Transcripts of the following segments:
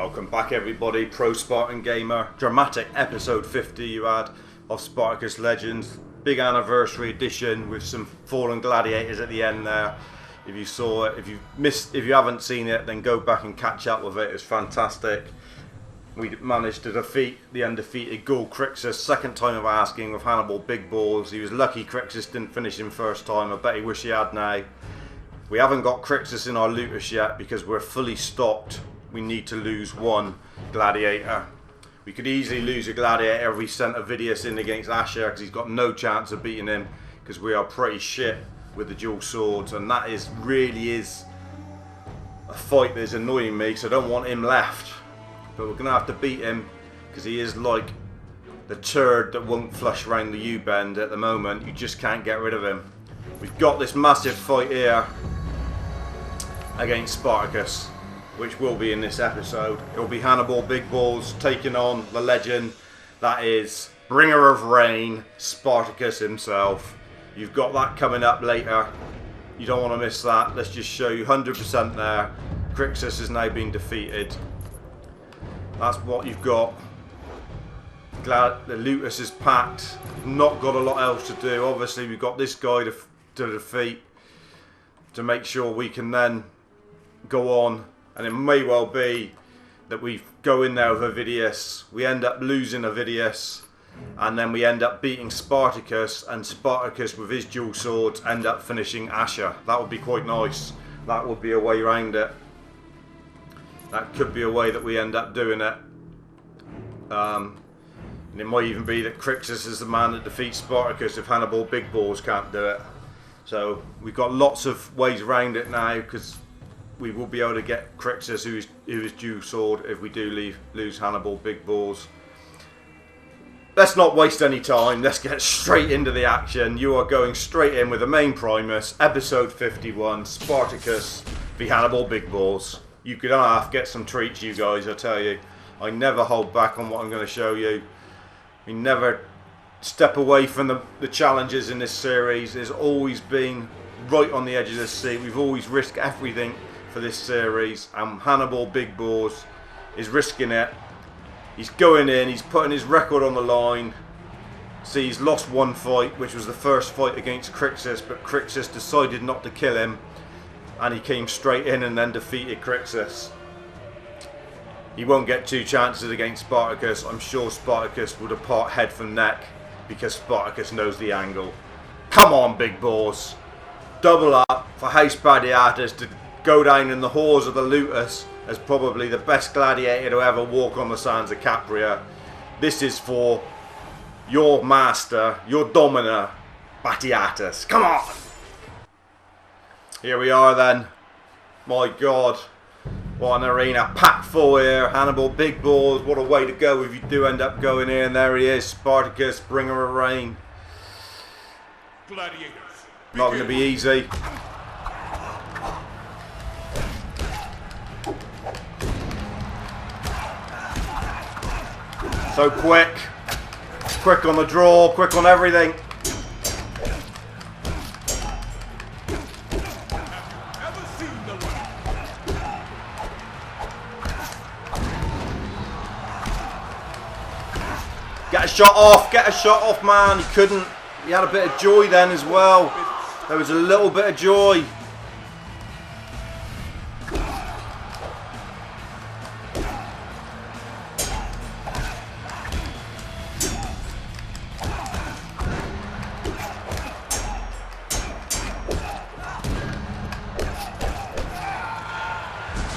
Welcome back everybody, TheProSpartanGamer. Dramatic episode 50 you had of Spartacus Legends. Big anniversary edition with some fallen gladiators at the end there. If you saw it, if you haven't seen it, then go back and catch up with it. It's fantastic. We managed to defeat the undefeated Ghoul Crixus, second time of asking, with Hannibal Big Balls. He was lucky Crixus didn't finish him first time. I bet he wish he had now. We haven't got Crixus in our looters yet because we're fully stocked. We need to lose one Gladiator. We could easily lose a Gladiator if we sent Apidius in against Asher, because he's got no chance of beating him, because we are pretty shit with the dual swords, and that really is a fight that's annoying me, so I don't want him left. But we're going to have to beat him, because he is like the turd that won't flush around the U-bend at the moment. You just can't get rid of him. We've got this massive fight here against Spartacus, which will be in this episode. It will be Hannibal Big Balls taking on the legend that is Bringer of Rain, Spartacus himself. You've got that coming up later. You don't want to miss that. Let's just show you 100% there. Crixus has now been defeated. That's what you've got. Glad the Lutus is packed. Not got a lot else to do. Obviously we've got this guy to defeat, to make sure we can then go on. And it may well be that we go in there with Apidius, we end up losing Apidius, and then we end up beating Spartacus, and Spartacus with his dual swords end up finishing Asher. That would be quite nice. That would be a way around it. That could be a way that we end up doing it. And it might even be that Crixus is the man that defeats Spartacus if Hannibal Big Balls can't do it. So we've got lots of ways around it now, because we will be able to get Crixus, who is dual sword, if we do lose Hannibal Big Balls. Let's not waste any time. Let's get straight into the action. You are going straight in with the main Primus, episode 51, Spartacus v Hannibal Big Balls. You could get some treats, you guys, I tell you. I never hold back on what I'm going to show you. We never step away from the challenges in this series. There's always been right on the edge of the seat. We've always risked everything for this series, and Hannibal Big Balls is risking it. He's going in, he's putting his record on the line. See, he's lost one fight, which was the first fight against Crixus, but Crixus decided not to kill him, and he came straight in and then defeated Crixus. He won't get two chances against Spartacus. I'm sure Spartacus will depart head from neck, because Spartacus knows the angle. Come on, Big Balls. Double up for House Gladiators to go down in the halls of the Lutus as probably the best gladiator to ever walk on the sands of Capua. This is for your master, your dominer, Gladiatus. Come on! Here we are then. My God. What an arena. Packed full here. Hannibal Big Balls. What a way to go if you do end up going here. And there he is. Spartacus, Bringer of Rain. Gladiators. Not going to be easy. So quick on the draw, quick on everything. Get a shot off, man. He couldn't. He had a bit of joy then as well. There was a little bit of joy.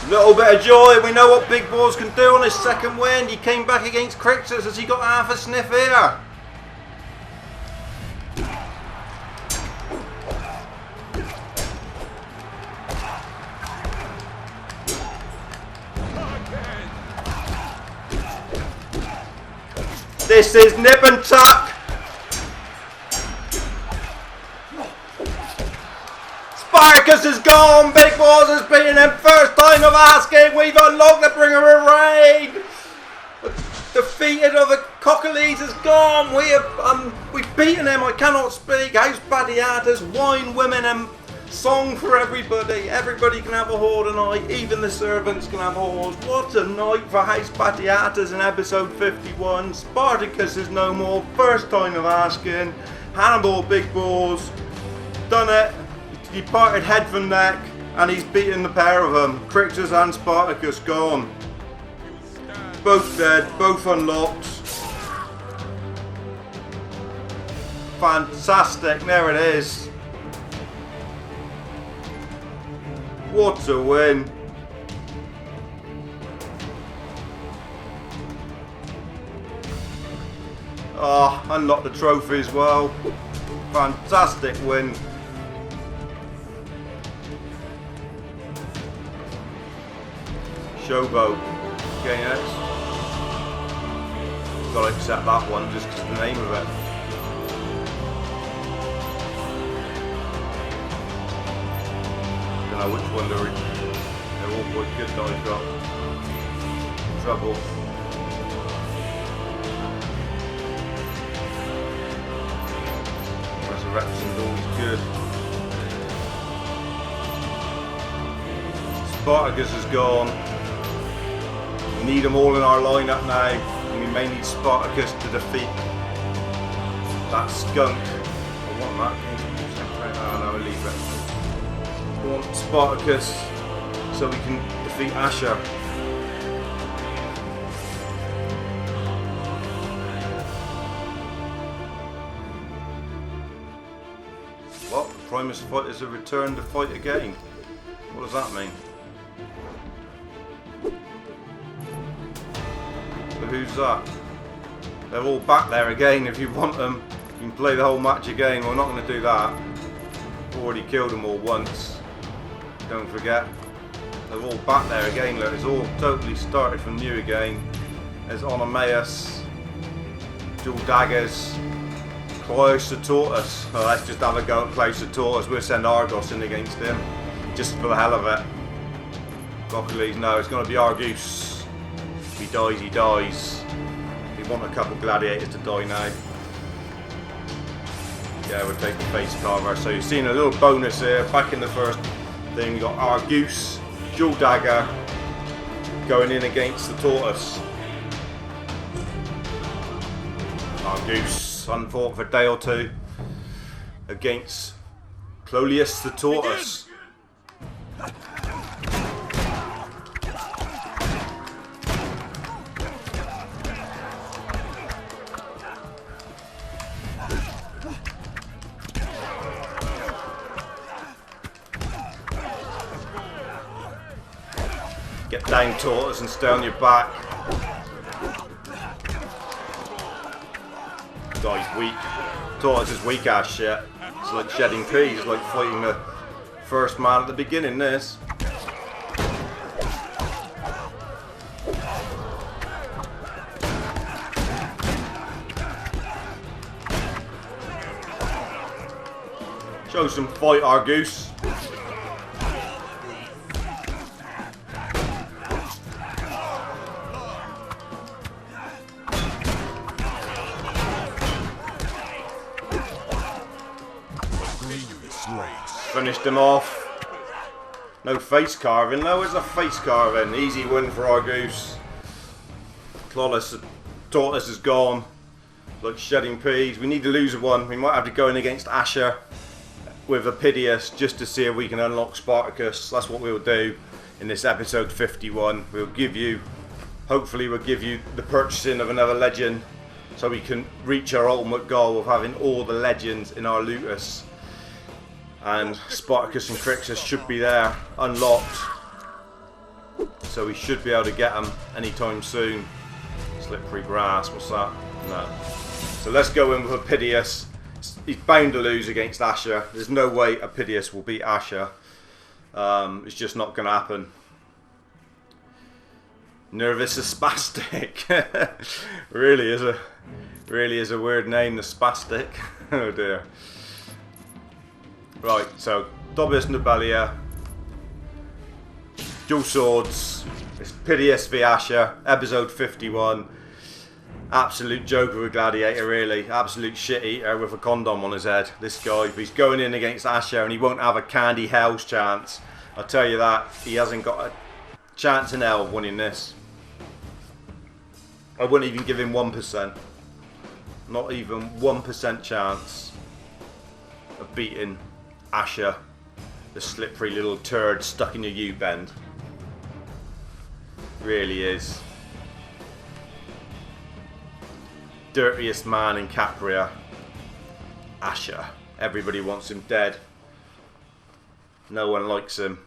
Little bit of joy. We know what Big Balls can do on his second win. He came back against Crixus as he got half a sniff here. This is nip and tuck. Spartacus is gone. Big Balls has beaten him. First time of asking. We've unlocked the Bringer of Rain. Defeated of the Cockleys is gone. We've beaten him. I cannot speak. House Gladiators, wine, women, and Song for everybody. Everybody can have a whore tonight. Even the servants can have whores. What a night for House Batiatas in episode 51. Spartacus is no more. First time of asking. Hannibal Big Balls. Done it. He parted head from neck. And he's beaten the pair of them. Crixus and Spartacus gone. Both dead. Both unlocked. Fantastic. There it is. What a win. Oh, unlocked the trophy as well. Fantastic win. Showboat. Okay, next. Gotta accept that one just because of the name of it. Don't know which one they're all quite good that I've got. Trouble. Resurrection's always good. Spartacus is gone. We need them all in our lineup now, and we may need Spartacus to defeat that skunk. I want that. Oh no, I'll leave it. We want Spartacus so we can defeat Asher. What? The Primus fighters have returned to fight again. What does that mean? Who's that? They're all back there again. If you want them, you can play the whole match again. We're not going to do that. Already killed them all once. Don't forget. They're all back there again. Look, it's all totally started from new again. There's Onomaeus, dual daggers, Klaus the Tortoise. Oh, let's just have a go at Klaus the Tortoise. We'll send Argos in against him. Just for the hell of it. Gocles, no, it's going to be Argos. If he dies, he dies. We want a couple gladiators to die now. Yeah, we'll take the face carver. So you've seen a little bonus here. Back in the first thing, we got Argos, dual dagger, going in against the Tortoise. Argos, unfought for a day or two, against Clolius the Tortoise. Get down, Tortoise, and stay on your back. Guy's weak. Tortoise is weak ass shit. It's like shedding peas. It's like fighting the first man at the beginning, this. Show some fight, Argos. Finished him off. No face carving though. Where's the face carving? Easy win for Argos. Clolius, Tortoise is gone. Like shedding peas. We need to lose one. We might have to go in against Asher with Apidius just to see if we can unlock Spartacus. That's what we'll do in this episode 51. We'll give you, hopefully we'll give you the purchasing of another legend so we can reach our ultimate goal of having all the legends in our Lutus. And Spartacus and Crixus should be there, unlocked. So we should be able to get them anytime soon. Slippery grass, what's that? No. So let's go in with Apidius. He's bound to lose against Asher. There's no way Apidius will beat Asher. It's just not going to happen. Nervous is spastic. really is a weird name, the spastic. Oh dear. Right, so Dobus Nobelia, dual swords, it's Apidius v Asher, episode 51. Absolute joker with Gladiator, really. Absolute shit eater with a condom on his head. This guy, if he's going in against Asher and he won't have a candy hell's chance. I'll tell you that, he hasn't got a chance in hell of winning this. I wouldn't even give him 1%. Not even 1% chance of beating Asher, the slippery little turd stuck in your U-bend. Really is. Dirtiest man in Capua. Asher. Everybody wants him dead. No one likes him.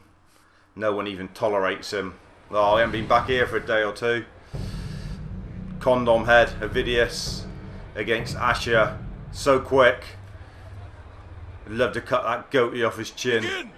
No one even tolerates him. Oh, I haven't been back here for a day or two. Condom head, Apidius against Asher. So quick. I'd love to cut that goatee off his chin.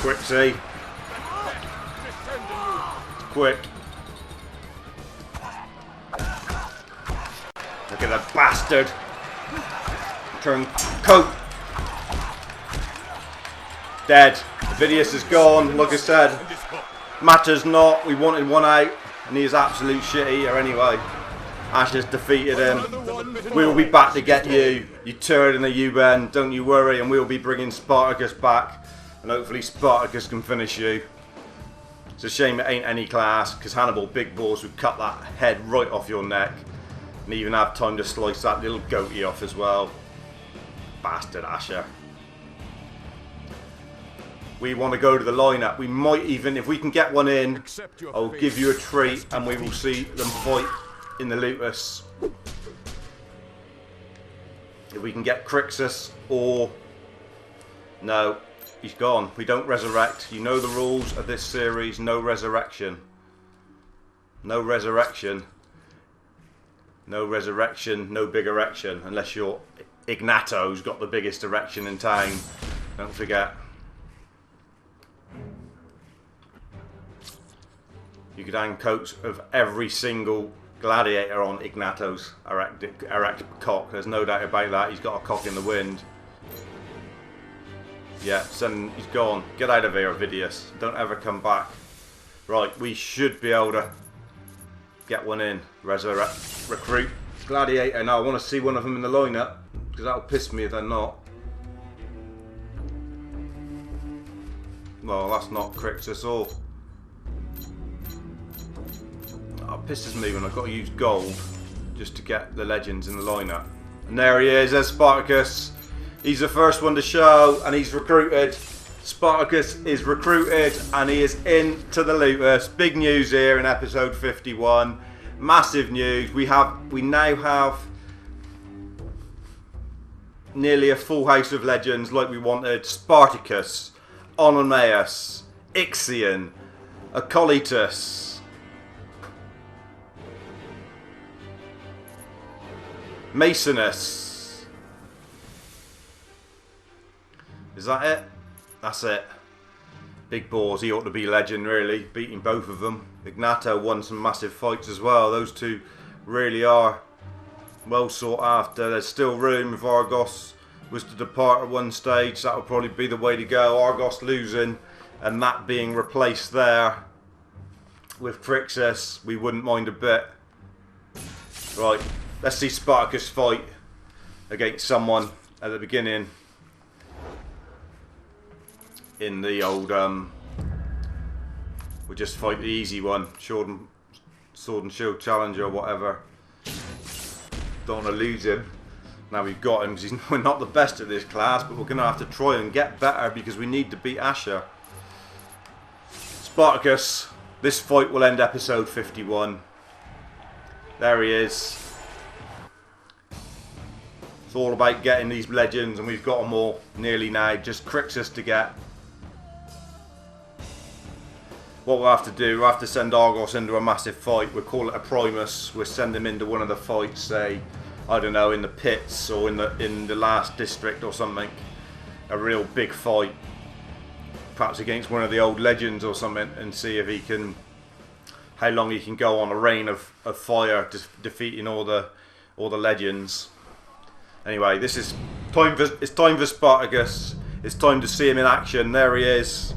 Quick, see? Quick. Look at that bastard. Turn coat. Dead. Apidius is gone, like I said. Matters not. We wanted one out, and he is absolute shit eater anyway. Asher's defeated him. We'll be back to get you. You turd in the U-bend. Don't you worry, and we'll be bringing Spartacus back. And hopefully Spartacus can finish you. It's a shame it ain't any class, because Hannibal Big Balls would cut that head right off your neck. And even have time to slice that little goatee off as well. Bastard Asher. We want to go to the lineup. We might even, if we can get one in, I'll give you a treat and we will see them fight in the Olympus. If we can get Crixus or... No. He's gone. We don't resurrect. You know the rules of this series. No resurrection. No resurrection. No resurrection. No big erection. Unless you're Ignato, who's got the biggest erection in town. Don't forget. You could hang coats of every single gladiator on Ignato's erect cock. There's no doubt about that. He's got a cock in the wind. Yeah, he's gone. Get out of here, Apidius. Don't ever come back. Right, we should be able to get one in. Recruit. Gladiator. Now, I want to see one of them in the lineup, because that'll piss me if they're not. Well, that's not Crixus or... Oh, it pisses me when I've got to use gold just to get the legends in the lineup. And there he is, there's Spartacus. He's the first one to show, and he's recruited. Spartacus is recruited, and he is into the Olympus. Big news here in episode 51. Massive news. We now have nearly a full house of legends like we wanted. Spartacus, Onomaeus, Ixion, Acolytus, Masonus. Is that it? That's it. Big balls. He ought to be legend, really. Beating both of them. Ignato won some massive fights as well. Those two really are well sought after. There's still room. If Argos was to depart at one stage, that would probably be the way to go. Argos losing and that being replaced there with Crixus, we wouldn't mind a bit. Right, let's see Spartacus fight against someone at the beginning. In the old, we'll just fight the easy one, Sword and Shield Challenger or whatever. Don't want to lose him. Now we've got him because we're not the best at this class, but we're going to have to try and get better because we need to beat Asher. Spartacus, this fight will end episode 51. There he is. It's all about getting these legends, and we've got them all nearly now. Just Crixus to get. What we'll have to do, we'll have to send Argos into a massive fight. We'll call it a Primus. We'll send him into one of the fights, say, I don't know, in the pits or in the last district or something. A real big fight. perhaps against one of the old legends or something, and see if he can, how long he can go on a reign of fire, defeating all the legends. Anyway, this is it's time for Spartacus. It's time to see him in action. There he is.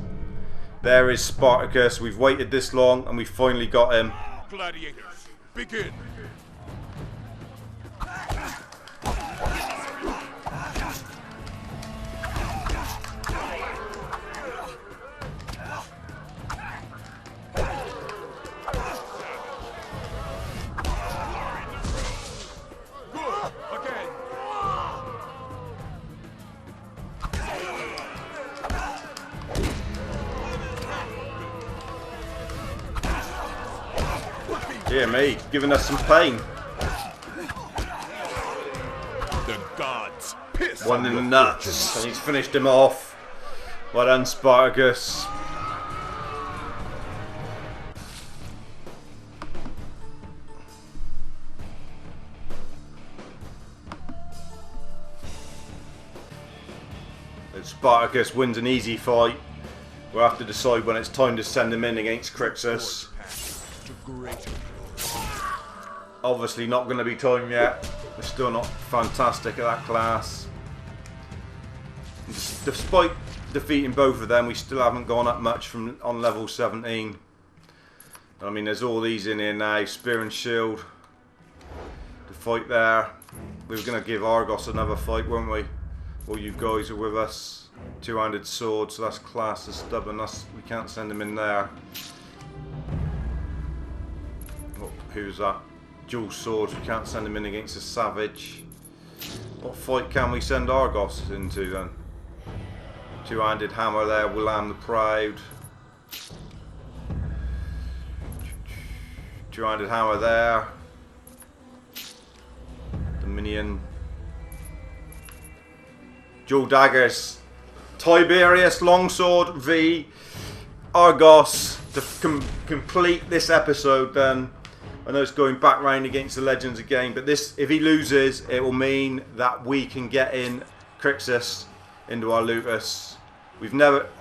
There is Spartacus. We've waited this long and we finally got him. Gladiators, begin. Dear me, giving us some pain. The gods piss. One in the nuts, and he's finished him off. Well done, Spartacus. If Spartacus wins an easy fight, we'll have to decide when it's time to send him in against Crixus. Obviously not going to be time yet. We're still not fantastic at that class. Despite defeating both of them, we still haven't gone up much from on level 17. I mean, there's all these in here now. Spear and shield to fight there. We were going to give Argos another fight, weren't we? All you guys are with us. Two-handed sword, so that's class as stubborn. We can't send him in there. Oh, who's that? Dual swords, we can't send him in against a savage. What fight can we send Argos into then? Two-handed hammer there, Willam the Proud. Two-handed hammer there. Dominion. Dual daggers. Tiberius longsword v Argos to complete this episode then. I know it's going back round against the legends again, but this, if he loses, it will mean that we can get in Crixus into our Lutus.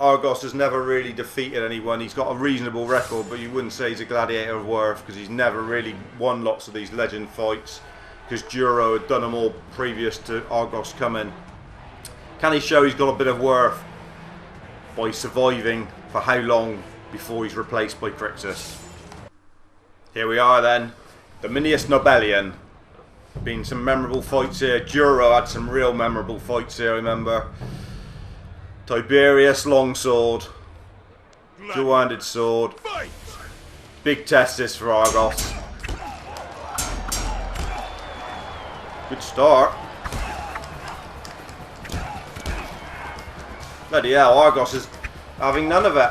Argos has never really defeated anyone. He's got a reasonable record, but you wouldn't say he's a gladiator of worth because he's never really won lots of these legend fights because Duro had done them all previous to Argos coming. Can he show he's got a bit of worth by surviving for how long before he's replaced by Crixus? Here we are then, Dominius Nobelian. Been some memorable fights here. Duro had some real memorable fights here, I remember. Tiberius longsword, dual-handed sword. Big test this for Argos. Good start. Bloody hell, Argos is having none of it.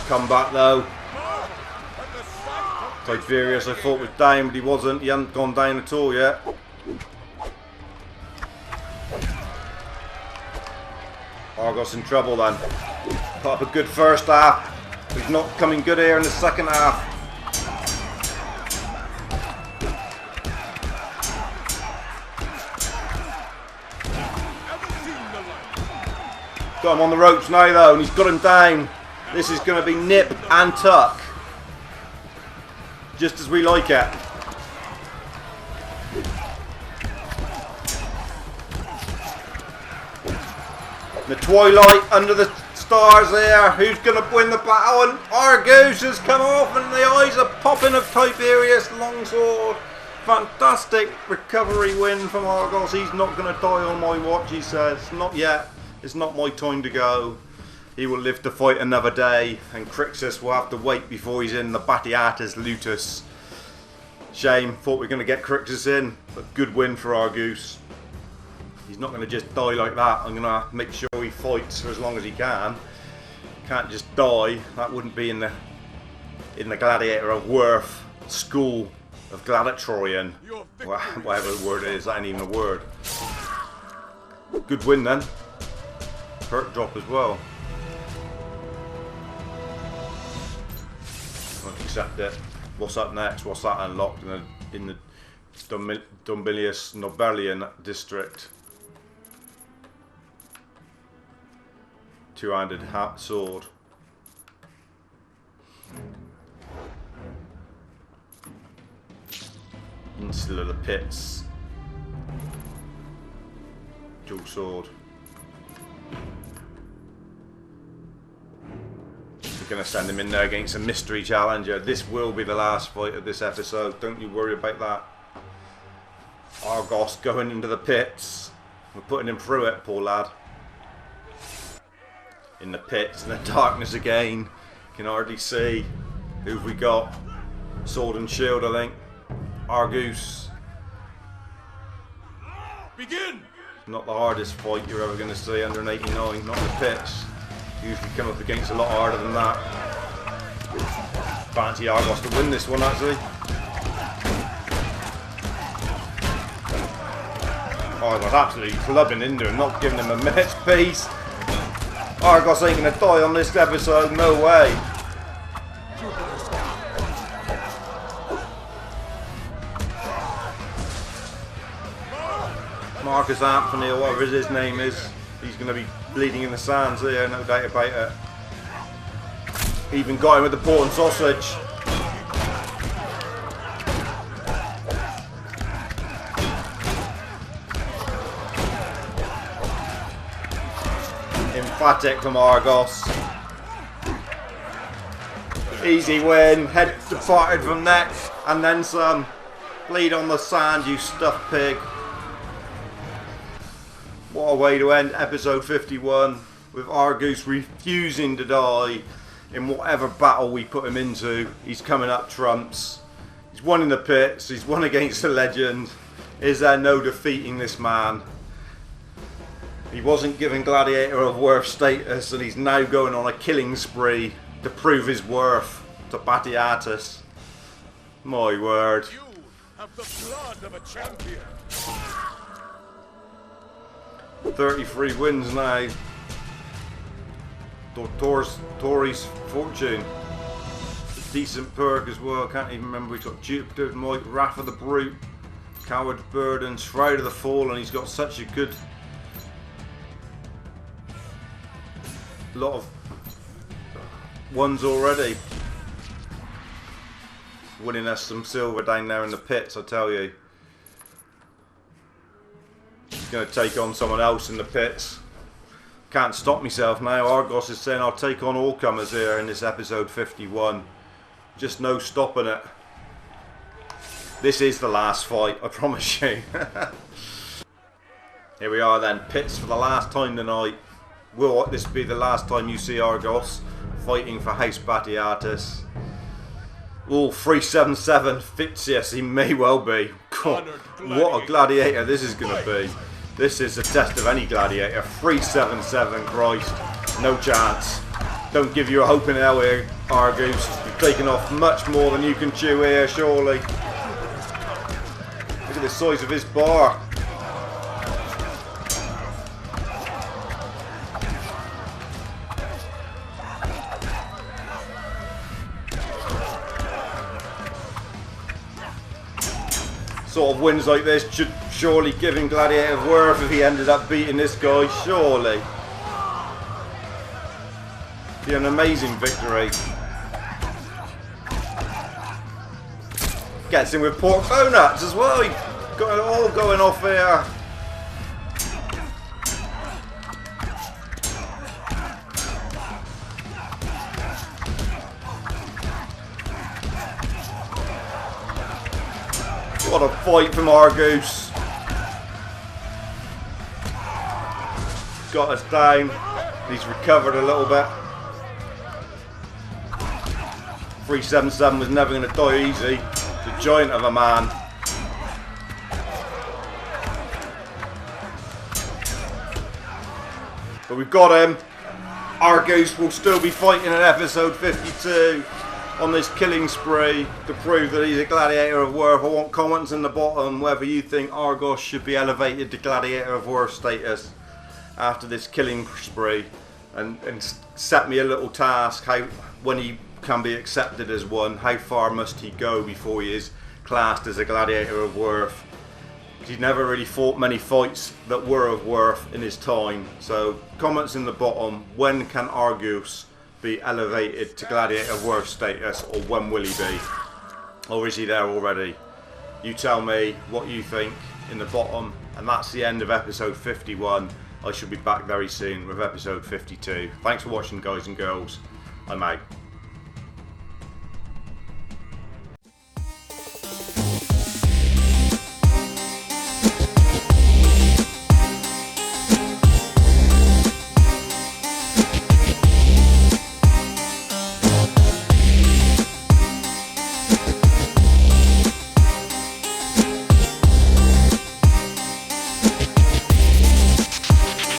Come back though. Tiberius I thought was down, but he wasn't. He hadn't gone down at all yet. Argos in trouble then. Put up a good first half. He's not coming good here in the second half. Got him on the ropes now though, and he's got him down. This is going to be nip and tuck. Just as we like it. The twilight under the stars there. Who's going to win the battle? And Argos has come off and the eyes are popping of Tiberius longsword. Fantastic recovery win from Argos. He's not going to die on my watch, he says. Not yet. It's not my time to go. He will live to fight another day, and Crixus will have to wait before he's in the Batiatus Lutus. Shame, thought we were going to get Crixus in, but good win for Argos. He's not going to just die like that. I'm going to have to make sure he fights for as long as he can. Can't just die. That wouldn't be in the Gladiator of worth. school of gladiatorian, whatever the word is, that ain't even a word. Good win then. Perk drop as well. Won't accept it. What's up next? What's that unlocked in the Dumbilius Nobelian district? Two-handed sword. Insular of the Pits. Dual sword. We're going to send him in there against a mystery challenger. This will be the last fight of this episode. Don't you worry about that. Argos going into the pits. We're putting him through it, poor lad. In the pits, in the darkness again. Can hardly see. Who've we got? Sword and shield, I think. Argos. Begin! Not the hardest fight you're ever going to see under an 89, not in the pits. Usually come up against a lot harder than that. Fancy Argos to win this one actually. Argos absolutely clubbing into him, not giving him a minute's peace. Argos ain't going to die on this episode, no way. Marcus Anthony, or whatever his name is, he's going to be bleeding in the sands here, no doubt about it. Even got him with the pork and sausage. Emphatic from Argos. Easy win, head departed from neck, and then some. Bleed on the sand, you stuffed pig. What a way to end episode 51, with Argos refusing to die in whatever battle we put him into. He's coming up trumps. He's won in the pits, he's won against the legend. Is there no defeating this man? He wasn't given Gladiator of worth status, and he's now going on a killing spree to prove his worth to Apidius. My word. You have the blood of a champion. 33 wins now. Tori's fortune. Decent perk as well. Can't even remember. We've got Jupiter, Might, Wrath of the Brute, Coward's Burden, Shroud of the Fallen. He's got such a good lot of ones already. Winning us some silver down there in the pits, I tell you. He's going to take on someone else in the pits. Can't stop myself now. Argos is saying I'll take on all comers here in this episode 51. Just no stopping it. This is the last fight, I promise you. Here we are then, pits for the last time tonight. Will this be the last time you see Argos fighting for House Apidius? Oh, 377 Fitzius, he may well be. God, what a gladiator this is going to be. This is the test of any gladiator. 377, Christ. No chance. Don't give you a hope in hell here, Argos. You've taken off much more than you can chew here, surely. Look at the size of his bar. Sort of wins like this should surely give him Gladiator worth if he ended up beating this guy, surely. Be an amazing victory. Gets him with pork donuts as well. He got it all going off here. What a fight from Argos. Got us down. He's recovered a little bit. 377 was never going to die easy. It's a giant of a man. But we've got him. Argos will still be fighting in episode 52. on this killing spree to prove that he's a gladiator of worth. I want comments in the bottom whether you think Argos should be elevated to gladiator of worth status after this killing spree, and set me a little task, how when he can be accepted as one, how far must he go before he is classed as a gladiator of worth. He's never really fought many fights that were of worth in his time. So comments in the bottom, when can Argos be elevated to gladiator of worth status, or when will he be? Or is he there already? You tell me what you think in the bottom. And that's the end of episode 51. I shall be back very soon with episode 52. Thanks for watching, guys and girls. I'm out.